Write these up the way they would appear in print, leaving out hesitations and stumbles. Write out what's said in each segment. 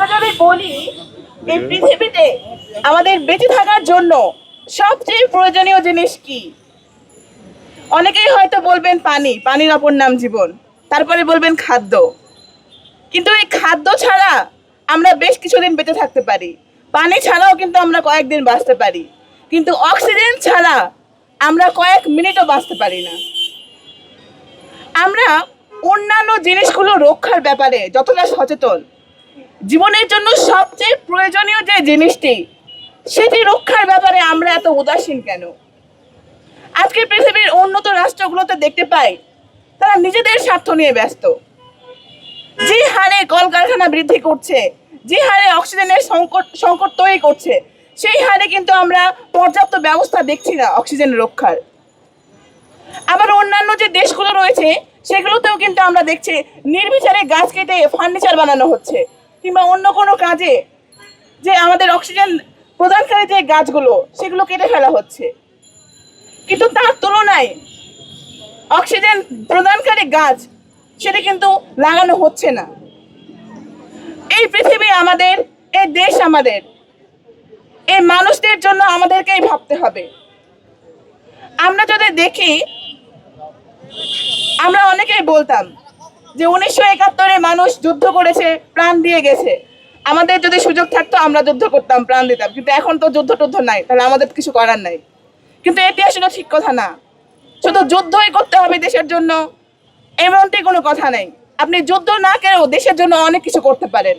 আমরা যদি বলি এই পৃথিবীতে আমাদের বেঁচে থাকার জন্য সবচেয়ে প্রয়োজনীয় জিনিস কি, অনেকেই হয়তো বলবেন পানি, পানির অপর নাম জীবন, তারপরে বলবেন খাদ্য। কিন্তু এই খাদ্য ছাড়া আমরা বেশ কিছুদিন বেঁচে থাকতে পারি, পানি ছাড়াও কিন্তু আমরা কয়েকদিন বাঁচতে পারি, কিন্তু অক্সিজেন ছাড়া আমরা কয়েক মিনিটও বাঁচতে পারি না। আমরা অন্যান্য জিনিসগুলো রক্ষার ব্যাপারে যতটা সচেতন, জীবনের জন্য সবচেয়ে প্রয়োজনীয় যে জিনিসটি সেটি রক্ষার ব্যাপারে আমরা এত উদাসীন কেন? আজকের পৃথিবীর উন্নত রাষ্ট্রগুলোতে দেখতে পাই তারা নিজেদের স্বার্থ নিয়ে ব্যস্ত। যে হারে কলকারখানা বৃদ্ধি করছে, যে হারে অক্সিজেনের সংকট তৈরি করছে, সেই হারে কিন্তু আমরা পর্যাপ্ত ব্যবস্থা দেখছি না অক্সিজেন রক্ষার। আবার অন্যান্য যে দেশগুলো রয়েছে সেগুলোতেও কিন্তু আমরা দেখছি নির্বিচারে গাছ কেটে ফার্নিচার বানানো হচ্ছে, কিংবা অন্য কোনো কাজে যে আমাদের অক্সিজেন প্রদানকারী যে গাছগুলো সেগুলো কেটে ফেলা হচ্ছে, কিন্তু তার তুলনায় অক্সিজেন প্রদানকারী গাছ সেটা কিন্তু লাগানো হচ্ছে না। এই পৃথিবী আমাদের, এই দেশ আমাদের, এই মানুষদের জন্য আমাদেরকেই ভাবতে হবে। আমরা যদি দেখি, আমরা অনেকেই বলতাম যে 1971-এ মানুষ যুদ্ধ করেছে, প্রাণ দিয়ে গেছে, আমাদের যদি সুযোগ থাকতো আমরা যুদ্ধ করতাম, প্রাণ দিতাম, কিন্তু এখন তো যুদ্ধ টুদ্ধ নাই, তাহলে আমাদের কিছু করার নাই। কিন্তু এটি আসলে ঠিক কথা না। শুধু যুদ্ধই করতে হবে দেশের জন্য এমনটি কোনো কথা নেই। আপনি যুদ্ধ না করেও দেশের জন্য অনেক কিছু করতে পারেন।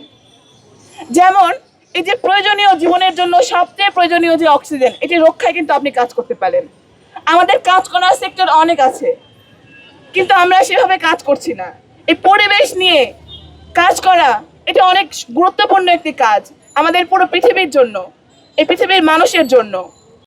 যেমন এই যে প্রয়োজনীয় জীবনের জন্য সবচেয়ে প্রয়োজনীয় যে অক্সিজেন, এটি রক্ষায় কিন্তু আপনি কাজ করতে পারেন। আমাদের কাজ করার সেক্টর অনেক আছে, কিন্তু আমরা সেভাবে কাজ করছি না। এই পরিবেশ নিয়ে কাজ করা এটা অনেক গুরুত্বপূর্ণ একটি কাজ আমাদের পুরো পৃথিবীর জন্য, এই পৃথিবীর মানুষের জন্য।